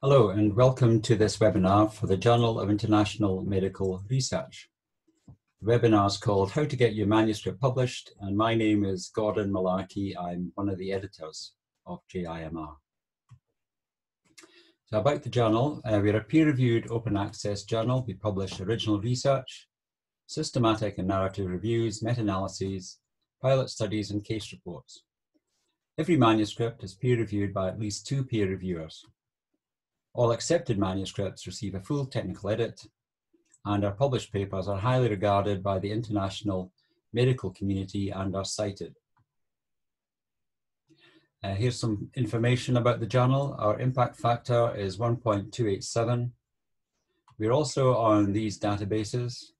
Hello and welcome to this webinar for the Journal of International Medical Research. The webinar is called How to Get Your Manuscript Published, and my name is Gordon Mallarkey. I'm one of the editors of JIMR. So about the journal, we're a peer-reviewed open access journal. We publish original research, systematic and narrative reviews, meta-analyses, pilot studies and case reports. Every manuscript is peer-reviewed by at least 2 peer reviewers. All accepted manuscripts receive a full technical edit, and our published papers are highly regarded by the international medical community and are cited. Here's some information about the journal. Our impact factor is 1.287. We're also on these databases,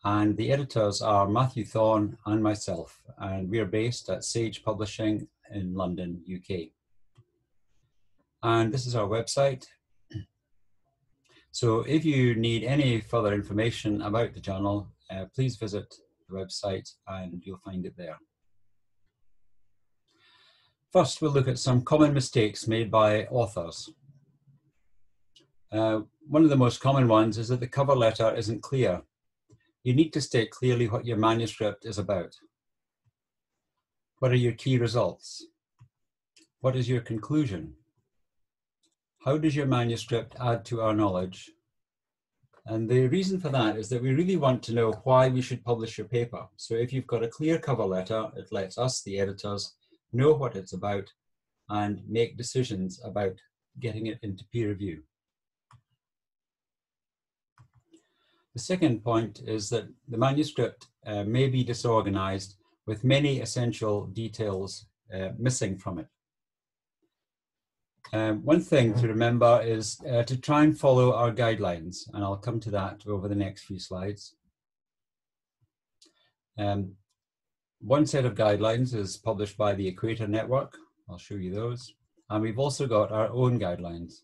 and the editors are Matthew Thorne and myself, and we're based at SAGE Publishing in London, UK. And this is our website. So if you need any further information about the journal, please visit the website and you'll find it there. First, we'll look at some common mistakes made by authors. One of the most common ones is that the cover letter isn't clear. You need to state clearly what your manuscript is about. What are your key results? What is your conclusion? How does your manuscript add to our knowledge? And the reason for that is that we really want to know why we should publish your paper. So if you've got a clear cover letter, it lets us, the editors, know what it's about and make decisions about getting it into peer review. The second point is that the manuscript may be disorganized with many essential details missing from it. One thing to remember is to try and follow our guidelines, and I'll come to that over the next few slides. One set of guidelines is published by the Equator Network. I'll show you those. And we've also got our own guidelines.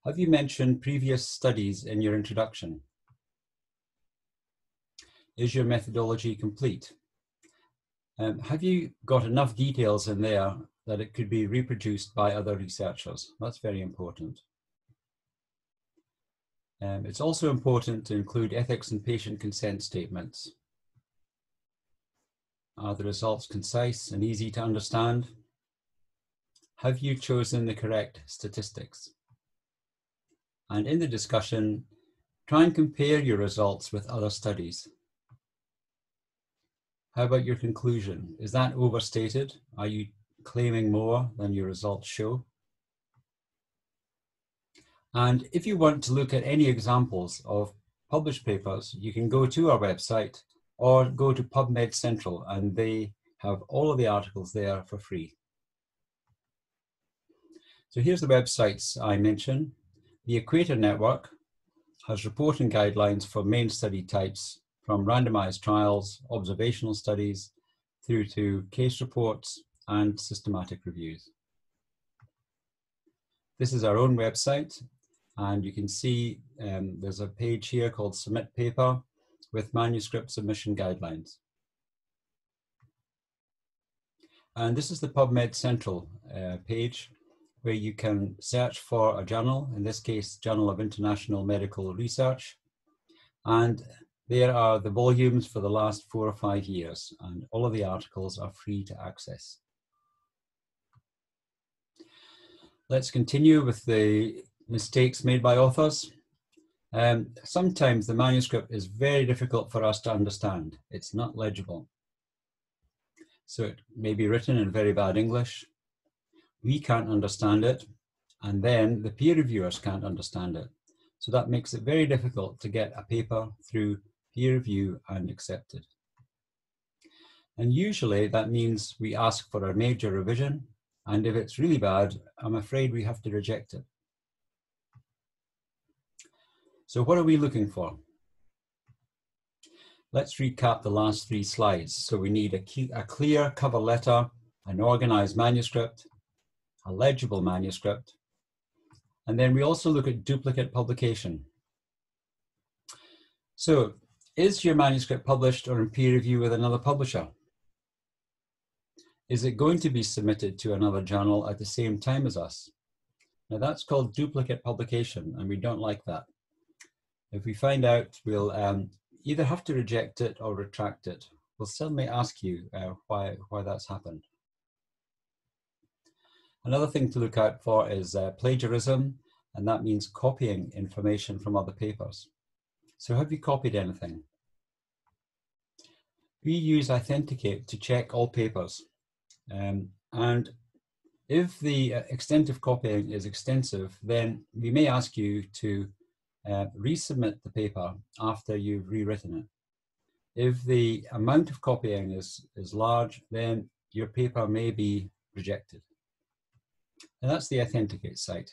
Have you mentioned previous studies in your introduction? Is your methodology complete? Have you got enough details in there that it could be reproduced by other researchers? That's very important. It's also important to include ethics and patient consent statements. Are the results concise and easy to understand? Have you chosen the correct statistics? And in the discussion, try and compare your results with other studies. How about your conclusion? Is that overstated? Are you claiming more than your results show? And if you want to look at any examples of published papers, you can go to our website or go to PubMed Central, and they have all of the articles there for free. So here's the websites I mentioned. The Equator Network has reporting guidelines for main study types, from randomized trials, observational studies, through to case reports and systematic reviews. This is our own website, and you can see there's a page here called Submit Paper with manuscript submission guidelines. And this is the PubMed Central page, where you can search for a journal, in this case, Journal of International Medical Research. And there are the volumes for the last 4 or 5 years, and all of the articles are free to access. Let's continue with the mistakes made by authors. Sometimes the manuscript is very difficult for us to understand. It's not legible. So it may be written in very bad English. We can't understand it, and then the peer reviewers can't understand it. So that makes it very difficult to get a paper through peer review and accepted. And usually that means we ask for a major revision, and if it's really bad, I'm afraid we have to reject it. So what are we looking for? Let's recap the last 3 slides. So we need a clear cover letter, an organized manuscript, a legible manuscript, and then we also look at duplicate publication. So, is your manuscript published or in peer review with another publisher? Is it going to be submitted to another journal at the same time as us? Now that's called duplicate publication, and we don't like that. If we find out, we'll either have to reject it or retract it. We'll certainly ask you why that's happened. Another thing to look out for is plagiarism, and that means copying information from other papers. So have you copied anything? We use Authenticate to check all papers. And if the extent of copying is extensive, then we may ask you to resubmit the paper after you've rewritten it. If the amount of copying is large, then your paper may be rejected. And that's the Authenticate site.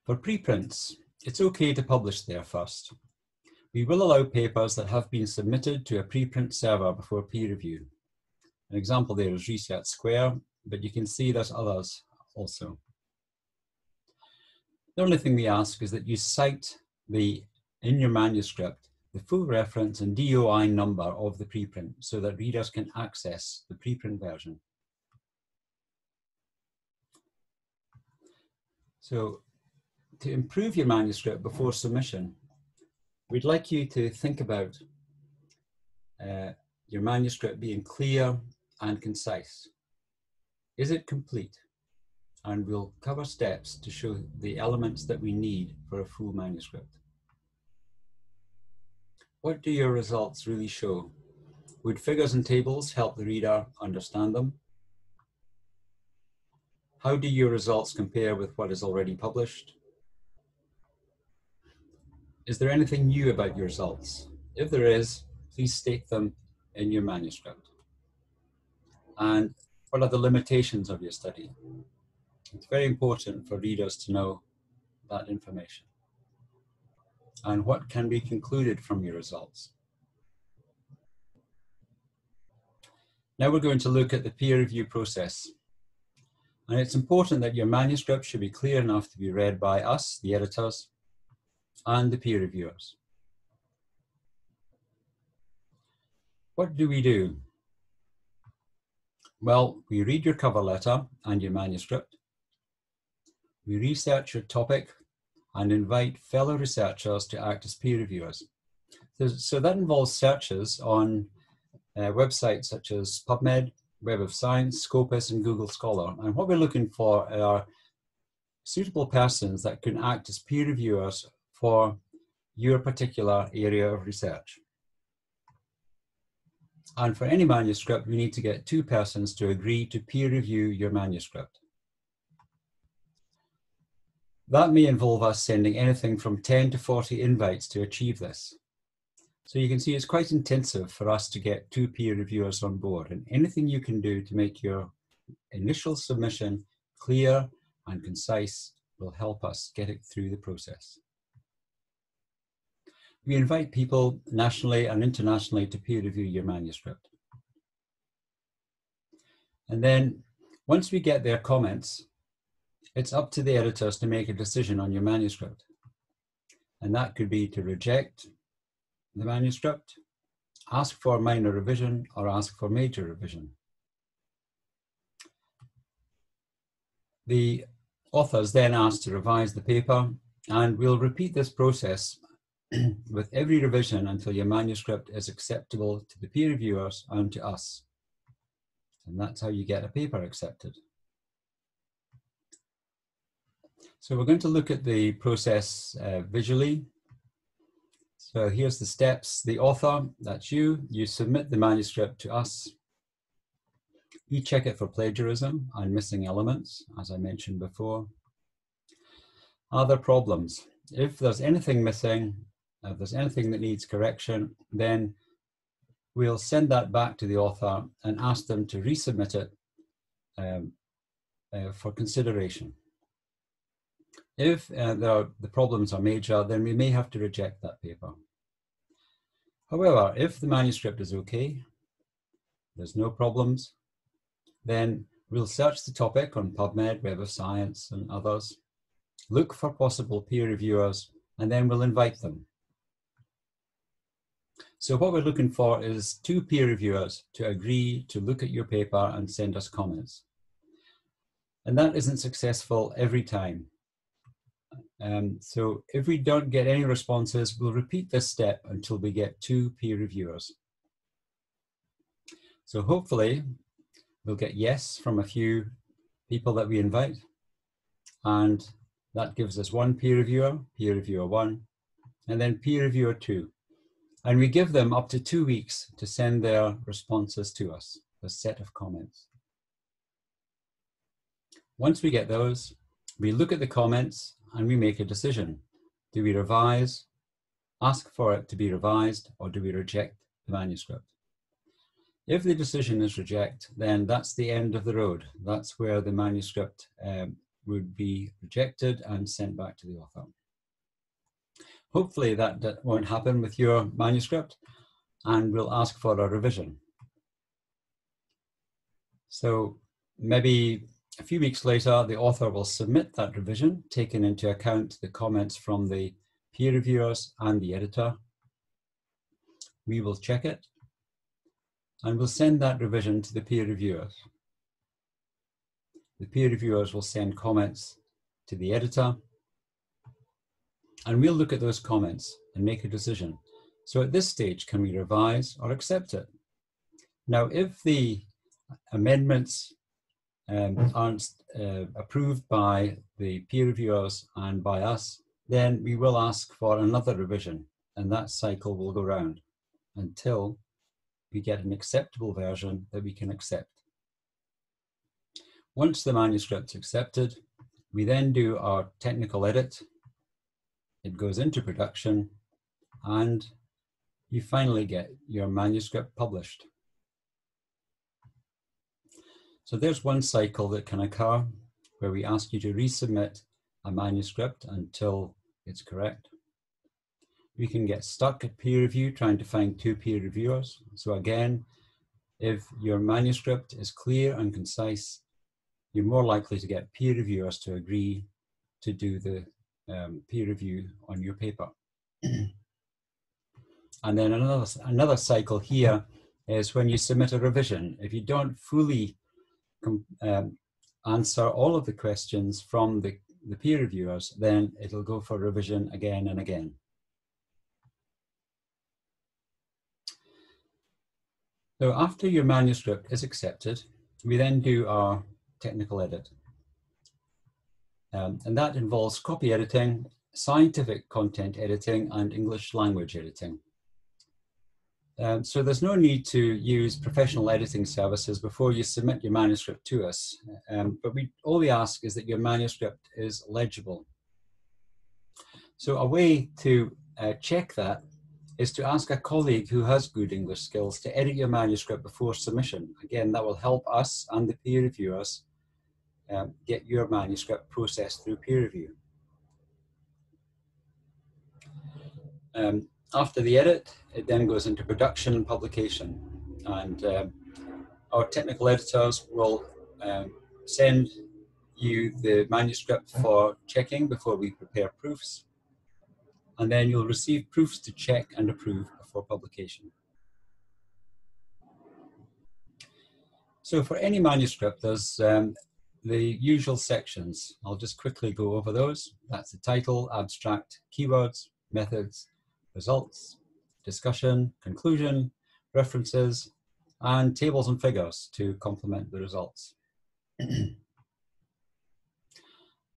For preprints, it's okay to publish there first. We will allow papers that have been submitted to a preprint server before peer review. An example there is Research Square, but you can see there's others also. The only thing we ask is that you cite in your manuscript the full reference and DOI number of the preprint so that readers can access the preprint version. So to improve your manuscript before submission, we'd like you to think about your manuscript being clear and concise. Is it complete? And we'll cover steps to show the elements that we need for a full manuscript. What do your results really show? Would figures and tables help the reader understand them? How do your results compare with what is already published? Is there anything new about your results? If there is, please state them in your manuscript. And what are the limitations of your study? It's very important for readers to know that information. And what can be concluded from your results? Now we're going to look at the peer review process. And it's important that your manuscript should be clear enough to be read by us, the editors, and the peer reviewers. What do we do? Well, we read your cover letter and your manuscript. We research your topic and invite fellow researchers to act as peer reviewers. So that involves searches on websites such as PubMed, Web of Science, Scopus, and Google Scholar. And what we're looking for are suitable persons that can act as peer reviewers for your particular area of research. And for any manuscript, we need to get 2 persons to agree to peer review your manuscript. That may involve us sending anything from 10 to 40 invites to achieve this. So you can see it's quite intensive for us to get 2 peer reviewers on board, and anything you can do to make your initial submission clear and concise will help us get it through the process. We invite people nationally and internationally to peer review your manuscript. And then once we get their comments, it's up to the editors to make a decision on your manuscript. And that could be to reject the manuscript, ask for minor revision, or ask for major revision. The author is then asked to revise the paper, and we'll repeat this process with every revision until your manuscript is acceptable to the peer reviewers and to us. And that's how you get a paper accepted. So we're going to look at the process visually. So here's the steps. The author, that's you. You submit the manuscript to us. We check it for plagiarism and missing elements, as I mentioned before. Are there problems? If there's anything missing, if there's anything that needs correction, then we'll send that back to the author and ask them to resubmit it for consideration. If the problems are major, then we may have to reject that paper. However, if the manuscript is okay, there's no problems, then we'll search the topic on PubMed, Web of Science, and others, look for possible peer reviewers, and then we'll invite them. So what we're looking for is 2 peer reviewers to agree to look at your paper and send us comments. And that isn't successful every time. So if we don't get any responses, we'll repeat this step until we get 2 peer reviewers. So hopefully we'll get yes from a few people that we invite, and that gives us 1 peer reviewer 1, and then peer reviewer 2. And we give them up to 2 weeks to send their responses to us, a set of comments. Once we get those, we look at the comments and we make a decision. Do we revise, ask for it to be revised, or do we reject the manuscript? If the decision is reject, then that's the end of the road. That's where the manuscript would be rejected and sent back to the author. Hopefully that won't happen with your manuscript, and we'll ask for a revision. So maybe a few weeks later, the author will submit that revision, taking into account the comments from the peer reviewers and the editor. We will check it, and we'll send that revision to the peer reviewers. The peer reviewers will send comments to the editor, and we'll look at those comments and make a decision. So at this stage, can we revise or accept it? Now, if the amendments aren't approved by the peer reviewers and by us, then we will ask for another revision, and that cycle will go round until we get an acceptable version that we can accept. Once the manuscript's accepted, we then do our technical edit. It goes into production, and you finally get your manuscript published. So there's one cycle that can occur where we ask you to resubmit a manuscript until it's correct. We can get stuck at peer review trying to find 2 peer reviewers. So again, if your manuscript is clear and concise, you're more likely to get peer reviewers to agree to do the peer review on your paper. And then another cycle here is when you submit a revision. If you don't fully answer all of the questions from the peer reviewers, then it'll go for revision again and again. So after your manuscript is accepted, we then do our technical edit. And that involves copy editing, scientific content editing, and English language editing. So there's no need to use professional editing services before you submit your manuscript to us. But all we ask is that your manuscript is legible. So a way to check that is to ask a colleague who has good English skills to edit your manuscript before submission. Again, that will help us and the peer reviewers get your manuscript processed through peer review. After the edit, it then goes into production and publication. And our technical editors will send you the manuscript for checking before we prepare proofs. And then you'll receive proofs to check and approve before publication. So for any manuscript, there's the usual sections. I'll just quickly go over those. That's the title, abstract, keywords, methods, results, discussion, conclusion, references, and tables and figures to complement the results.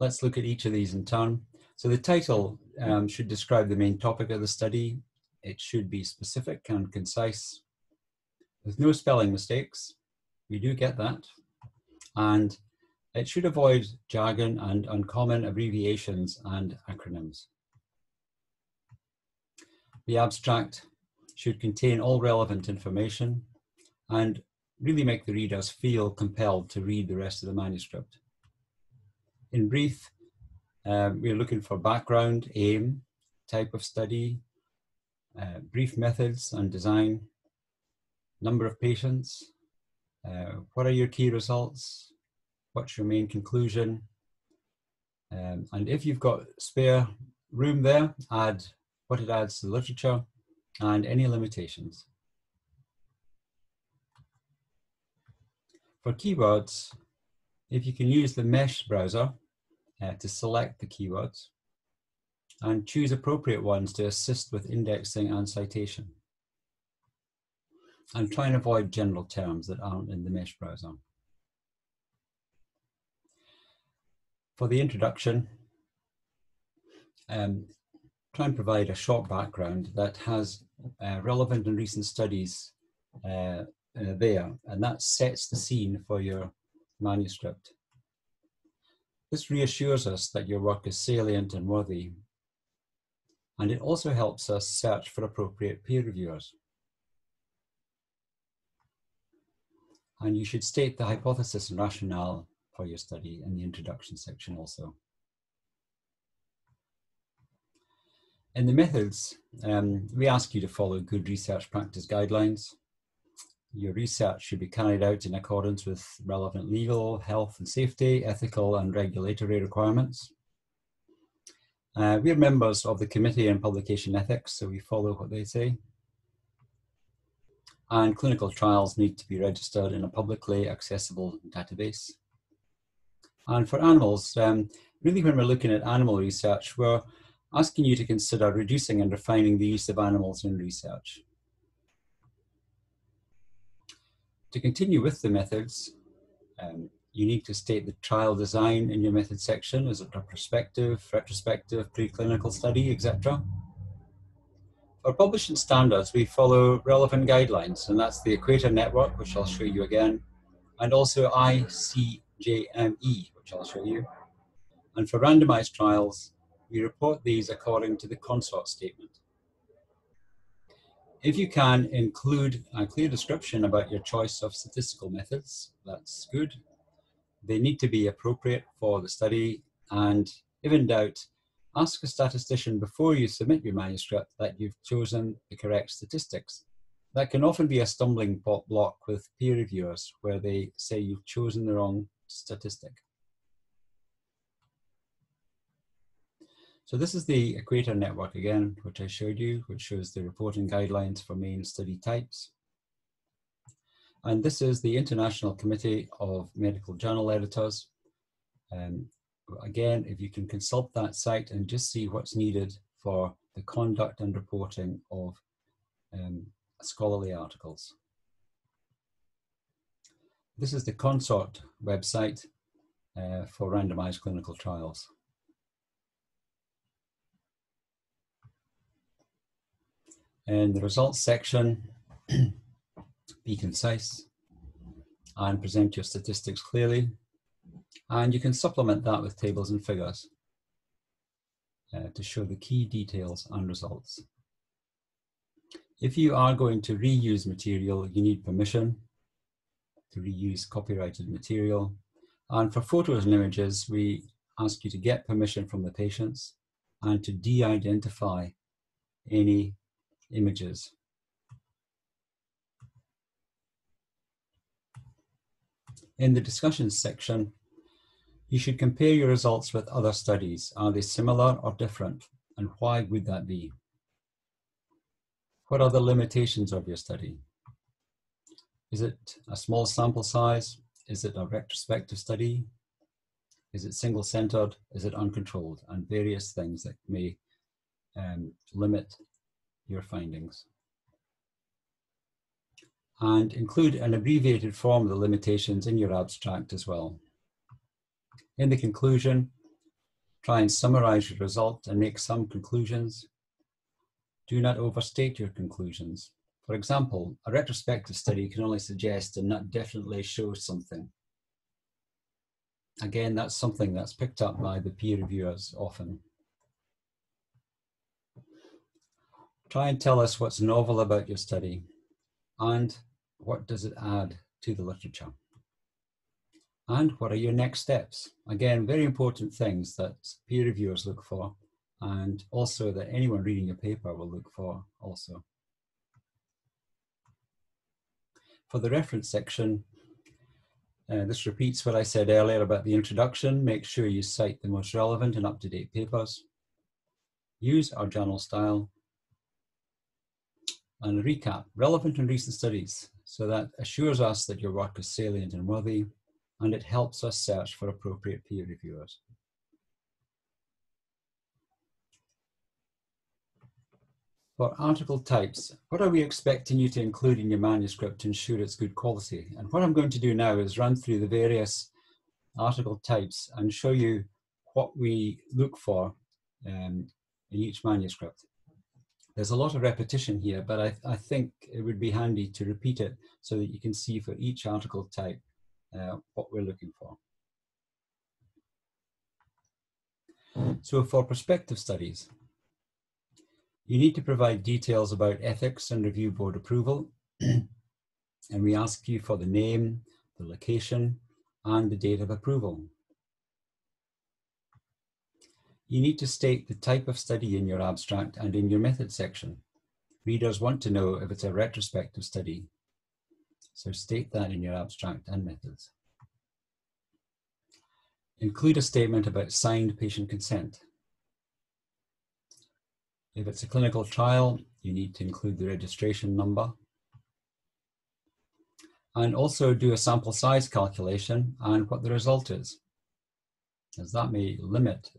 Let's look at each of these in turn. So the title should describe the main topic of the study. It should be specific and concise, with no spelling mistakes. We do get that. And it should avoid jargon and uncommon abbreviations and acronyms. The abstract should contain all relevant information and really make the readers feel compelled to read the rest of the manuscript. In brief, we're looking for background, aim, type of study, brief methods and design, number of patients, what are your key results, what's your main conclusion, and if you've got spare room there, add what it adds to the literature and any limitations. For keywords, If you can use the mesh browser to select the keywords and choose appropriate ones to assist with indexing and citation. And try and avoid general terms that aren't in the mesh browser. For the introduction, try and provide a short background that has relevant and recent studies there, and that sets the scene for your manuscript. This reassures us that your work is salient and worthy, and it also helps us search for appropriate peer reviewers. And you should state the hypothesis and rationale for your study in the introduction section also. In the methods, we ask you to follow good research practice guidelines. Your research should be carried out in accordance with relevant legal, health and safety, ethical and regulatory requirements. We're members of the Committee on Publication Ethics, so we follow what they say. And clinical trials need to be registered in a publicly accessible database. And for animals, really when we're looking at animal research, we're asking you to consider reducing and refining the use of animals in research. To continue with the methods, you need to state the trial design in your method section. Is it a prospective, retrospective, preclinical study, etc.? For publishing standards, we follow relevant guidelines, and that's the Equator Network, which I'll show you again, and also ICJME, which I'll show you. And for randomized trials, we report these according to the consort statement. If you can include a clear description about your choice of statistical methods, that's good. They need to be appropriate for the study, and if in doubt, ask a statistician before you submit your manuscript that you've chosen the correct statistics. That can often be a stumbling block with peer reviewers where they say you've chosen the wrong statistic. So this is the Equator Network again, which I showed you, which shows the reporting guidelines for main study types. And this is the International Committee of Medical Journal Editors. Again, if you can consult that site and just see what's needed for the conduct and reporting of scholarly articles. This is the consort website for randomized clinical trials. In the results section, be concise and present your statistics clearly. And you can supplement that with tables and figures to show the key details and results. If you are going to reuse material, you need permission to reuse copyrighted material. And for photos and images, we ask you to get permission from the patients and to de-identify any images. In the discussions section, you should compare your results with other studies. Are they similar or different? And why would that be? What are the limitations of your study? Is it a small sample size? Is it a retrospective study? Is it single-centered? Is it uncontrolled? And various things that may limit your findings. And include an abbreviated form of the limitations in your abstract as well. In the conclusion, try and summarize your result and make some conclusions. Do not overstate your conclusions. For example, a retrospective study can only suggest and not definitely show something. Again, that's something that's picked up by the peer reviewers often. Try and tell us what's novel about your study and what does it add to the literature. And what are your next steps? Again, very important things that peer reviewers look for, and also that anyone reading your paper will look for also. For the reference section, this repeats what I said earlier about the introduction. Make sure you cite the most relevant and up-to-date papers. Use our journal style. And recap relevant and recent studies. So that assures us that your work is salient and worthy. and it helps us search for appropriate peer reviewers. For article types, what are we expecting you to include in your manuscript to ensure it's good quality? And what I'm going to do now is run through the various article types and show you what we look for in each manuscript. There's a lot of repetition here, but I think it would be handy to repeat it so that you can see for each article type what we're looking for. So for prospective studies, you need to provide details about ethics and review board approval. And we ask you for the name, the location, and the date of approval. You need to state the type of study in your abstract and in your method section. Readers want to know if it's a retrospective study, so state that in your abstract and methods. Include a statement about signed patient consent. If it's a clinical trial, you need to include the registration number. And also do a sample size calculation and what the result is, as that may limit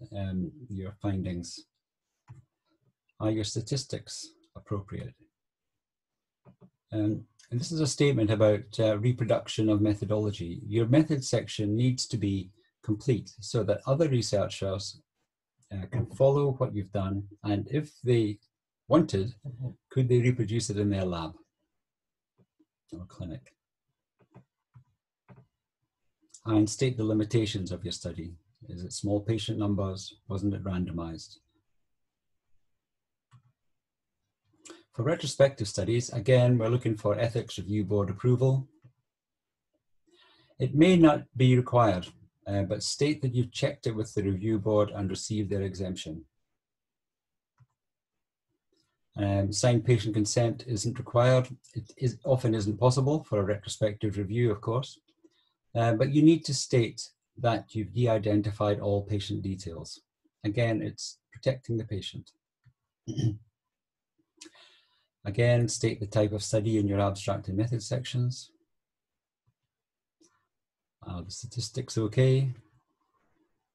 your findings. Are your statistics appropriate? And this is a statement about reproduction of methodology. Your method section needs to be complete so that other researchers can follow what you've done, and if they wanted, could they reproduce it in their lab or clinic? And state the limitations of your study. Is it small patient numbers? Wasn't it randomized? For retrospective studies, again, we're looking for ethics review board approval. It may not be required, but state that you've checked it with the review board and received their exemption. Signed patient consent isn't required. It often isn't possible for a retrospective review, of course, but you need to state that you've de-identified all patient details. Again, it's protecting the patient. Again, state the type of study in your abstract and method sections. Are the statistics okay?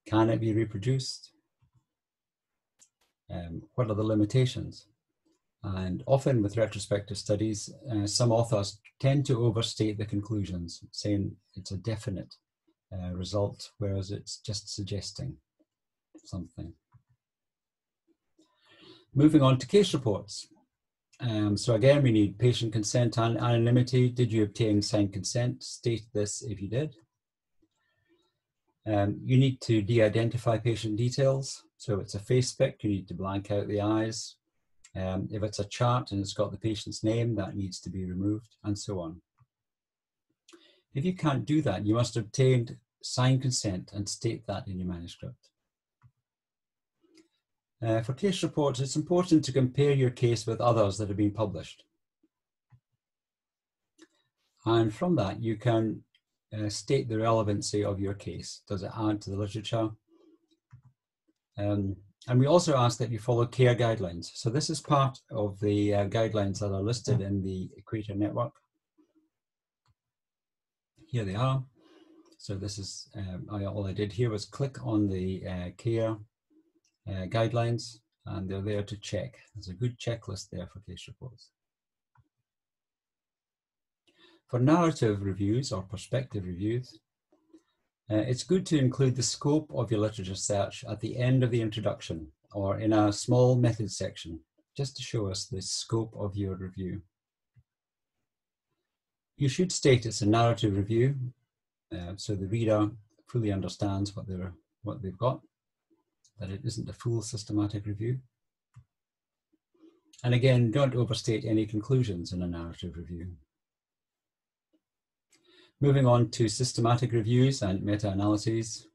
Can it be reproduced? What are the limitations? And often with retrospective studies, some authors tend to overstate the conclusions, saying it's a definite result, whereas it's just suggesting something. Moving on to case reports. So again, we need patient consent and anonymity. Did you obtain signed consent? State this if you did. You need to de-identify patient details. So it's a face pic, you need to blank out the eyes. If it's a chart and it's got the patient's name, that needs to be removed, and so on. If you can't do that, you must obtain signed consent and state that in your manuscript. For case reports, it's important to compare your case with others that have been published. And from that, you can state the relevancy of your case. Does it add to the literature? And we also ask that you follow care guidelines. So this is part of the guidelines that are listed in the Equator Network. Here they are. So this is, all I did here was click on the care guidelines, and they're there to check. There's a good checklist there for case reports. For narrative reviews or perspective reviews, it's good to include the scope of your literature search at the end of the introduction or in a small method section, just to show us the scope of your review. You should state it's a narrative review, so the reader fully understands what they've got, that it isn't a full systematic review. And again, don't overstate any conclusions in a narrative review. Moving on to systematic reviews and meta-analyses,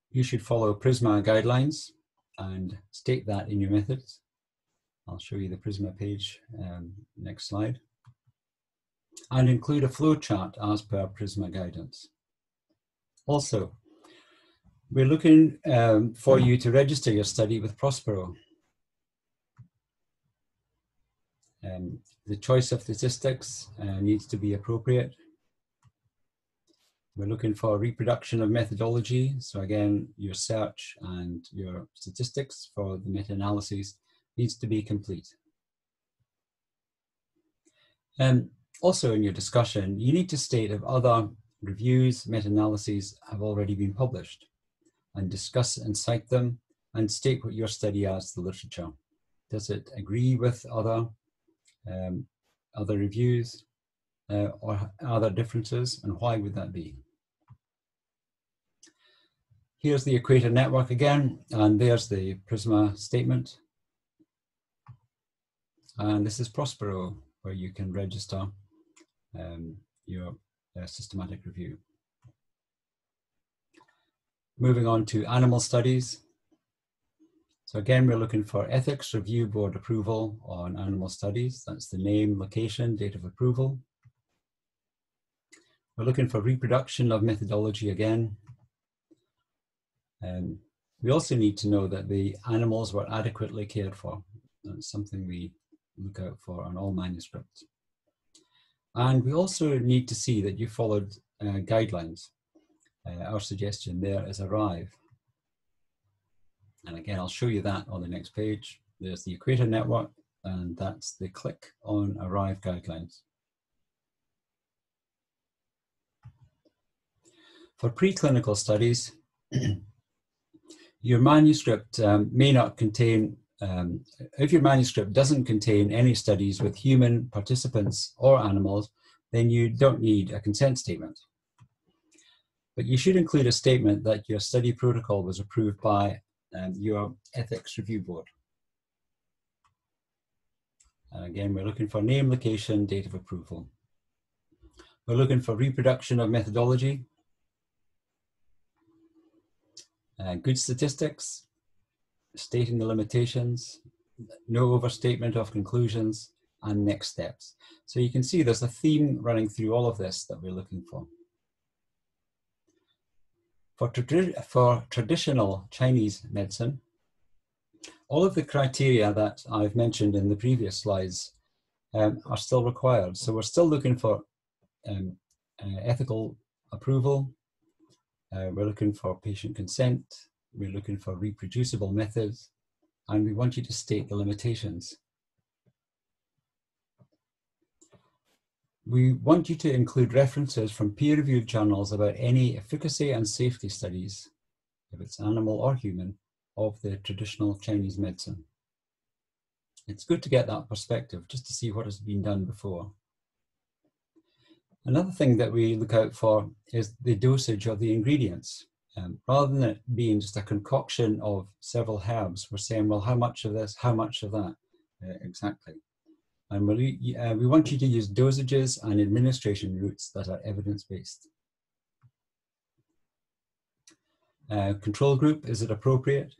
you should follow PRISMA guidelines and state that in your methods. I'll show you the PRISMA page, next slide. And include a flow chart as per PRISMA guidance. Also, we're looking for you to register your study with Prospero. The choice of statistics needs to be appropriate. We're looking for reproduction of methodology. So again, your search and your statistics for the meta-analyses needs to be complete. Also in your discussion, you need to state if other reviews, meta-analyses have already been published, and discuss and cite them, and state what your study as the literature. Does it agree with other reviews, or are there differences, and why would that be? Here's the equator network again, and there's the Prisma statement. And this is Prospero, where you can register your systematic review. Moving on to animal studies. So again, we're looking for ethics review board approval on animal studies. That's the name, location, date of approval. We're looking for reproduction of methodology again. We also need to know that the animals were adequately cared for. That's something we look out for on all manuscripts. And we also need to see that you followed guidelines. Our suggestion there is arrive. And again, I'll show you that on the next page. There's the equator network, and that's the click on arrive guidelines. For preclinical studies, your manuscript may not contain, if your manuscript doesn't contain any studies with human participants or animals, then you don't need a consent statement. But you should include a statement that your study protocol was approved by your ethics review board. And again, we're looking for name, location, date of approval. We're looking for reproduction of methodology, good statistics, stating the limitations, no overstatement of conclusions, and next steps. So you can see there's a theme running through all of this that we're looking for. For traditional Chinese medicine, all of the criteria that I've mentioned in the previous slides are still required. So we're still looking for ethical approval. We're looking for patient consent. We're looking for reproducible methods. And we want you to state the limitations. We want you to include references from peer-reviewed journals about any efficacy and safety studies, if it's animal or human, of the traditional Chinese medicine. It's good to get that perspective, just to see what has been done before. Another thing that we look out for is the dosage of the ingredients. Rather than it being just a concoction of several herbs, we're saying, well, how much of this, how much of that, exactly. And we want you to use dosages and administration routes that are evidence-based. Control group, is it appropriate?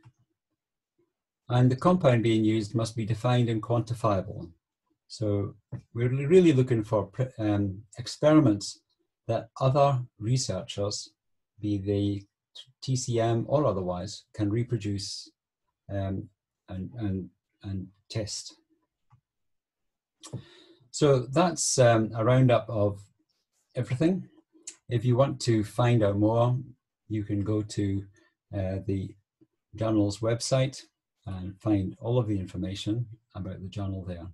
And the compound being used must be defined and quantifiable. So we're really looking for experiments that other researchers, be they TCM or otherwise, can reproduce and test. So that's a roundup of everything. If you want to find out more, you can go to the journal's website and find all of the information about the journal there.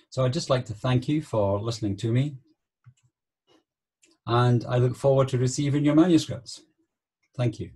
So I'd just like to thank you for listening to me, and I look forward to receiving your manuscripts. Thank you.